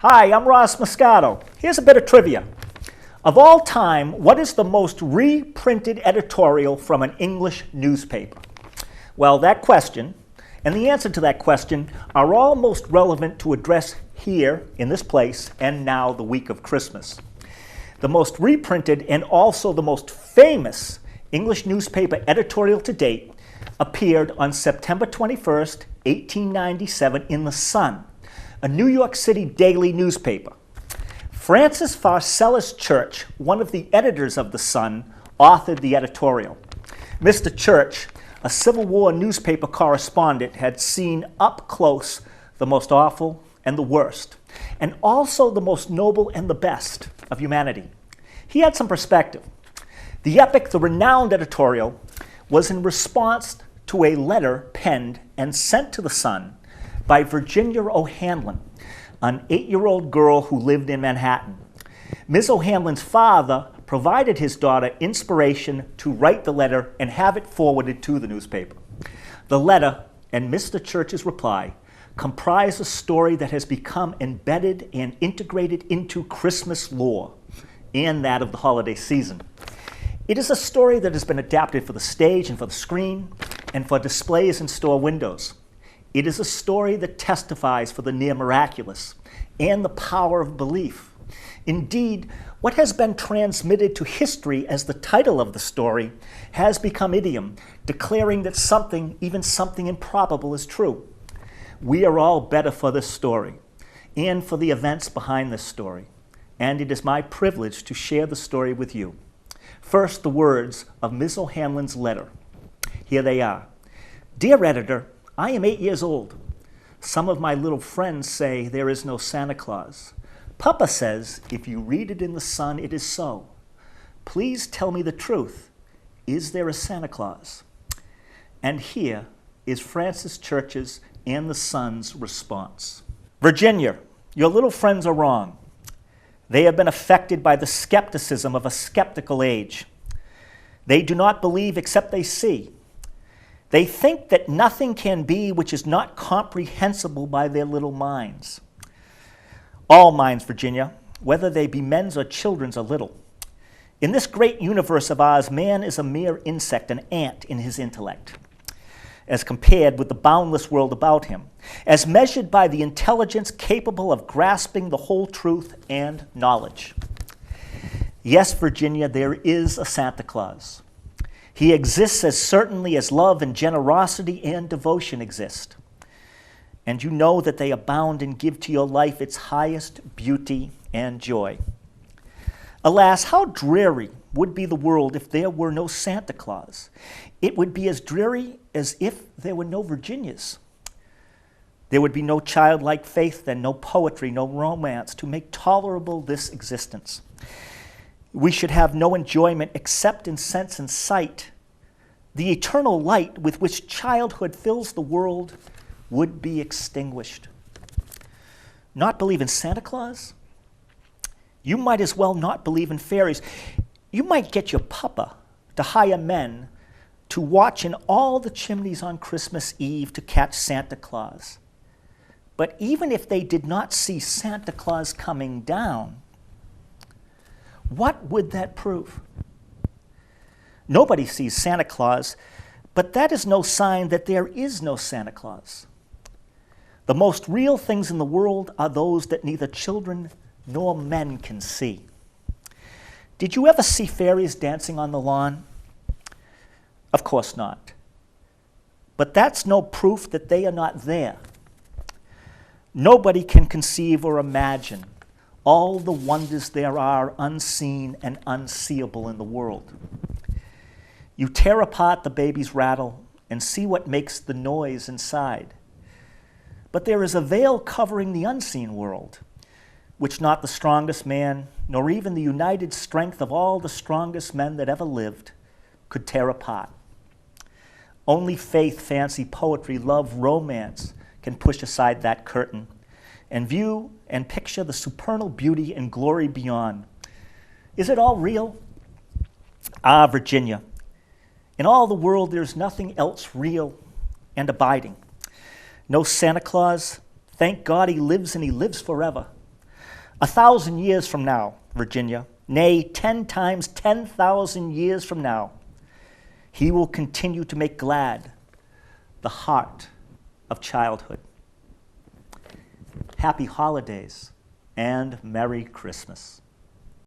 Hi, I'm Ross Muscato. Here's a bit of trivia. Of all time, what is the most reprinted editorial from an English newspaper? Well, that question and the answer to that question are all most relevant to address here in this place and now the week of Christmas. The most reprinted and also the most famous English newspaper editorial to date appeared on September 21st, 1897 in The Sun, a New York City daily newspaper. Francis Pharcellus Church, one of the editors of The Sun, authored the editorial. Mr. Church, a Civil War newspaper correspondent, had seen up close the most awful and the worst, and also the most noble and the best of humanity. He had some perspective. The epic, the renowned editorial, was in response to a letter penned and sent to The Sun by Virginia O'Hanlon, an 8-year-old girl who lived in Manhattan. Ms. O'Hanlon's father provided his daughter inspiration to write the letter and have it forwarded to the newspaper. The letter and Mr. Church's reply comprise a story that has become embedded and integrated into Christmas lore and that of the holiday season. It is a story that has been adapted for the stage and for the screen and for displays in store windows. It is a story that testifies for the near miraculous and the power of belief. Indeed, what has been transmitted to history as the title of the story has become idiom, declaring that something, even something improbable, is true. We are all better for this story and for the events behind this story, and it is my privilege to share the story with you. First, the words of Ms. O'Hanlon's letter. Here they are. Dear editor, I am 8 years old. Some of my little friends say there is no Santa Claus. Papa says if you read it in the Sun, it is so. Please tell me the truth. Is there a Santa Claus? And here is Francis Church's and the Sun's response. Virginia, your little friends are wrong. They have been affected by the skepticism of a skeptical age. They do not believe except they see. They think that nothing can be which is not comprehensible by their little minds. All minds, Virginia, whether they be men's or children's, are little. In this great universe of ours, man is a mere insect, an ant in his intellect, as compared with the boundless world about him, as measured by the intelligence capable of grasping the whole truth and knowledge. Yes, Virginia, there is a Santa Claus. He exists as certainly as love and generosity and devotion exist. And you know that they abound and give to your life its highest beauty and joy. Alas, how dreary would be the world if there were no Santa Claus. It would be as dreary as if there were no Virginias. There would be no childlike faith then, no poetry, no romance to make tolerable this existence. We should have no enjoyment except in sense and sight. The eternal light with which childhood fills the world would be extinguished. Not believe in Santa Claus? You might as well not believe in fairies. You might get your papa to hire men to watch in all the chimneys on Christmas Eve to catch Santa Claus. But even if they did not see Santa Claus coming down, what would that prove? Nobody sees Santa Claus, but that is no sign that there is no Santa Claus. The most real things in the world are those that neither children nor men can see. Did you ever see fairies dancing on the lawn? Of course not. But that's no proof that they are not there. Nobody can conceive or imagine all the wonders there are unseen and unseeable in the world. You tear apart the baby's rattle and see what makes the noise inside. But there is a veil covering the unseen world, which not the strongest man, nor even the united strength of all the strongest men that ever lived, could tear apart. Only faith, fancy, poetry, love, romance can push aside that curtain and view and picture the supernal beauty and glory beyond. Is it all real? Ah, Virginia, in all the world there's nothing else real and abiding. No Santa Claus, thank God he lives and he lives forever. 1,000 years from now, Virginia, nay, 10 times 10,000 years from now, he will continue to make glad the heart of childhood. Happy holidays and Merry Christmas.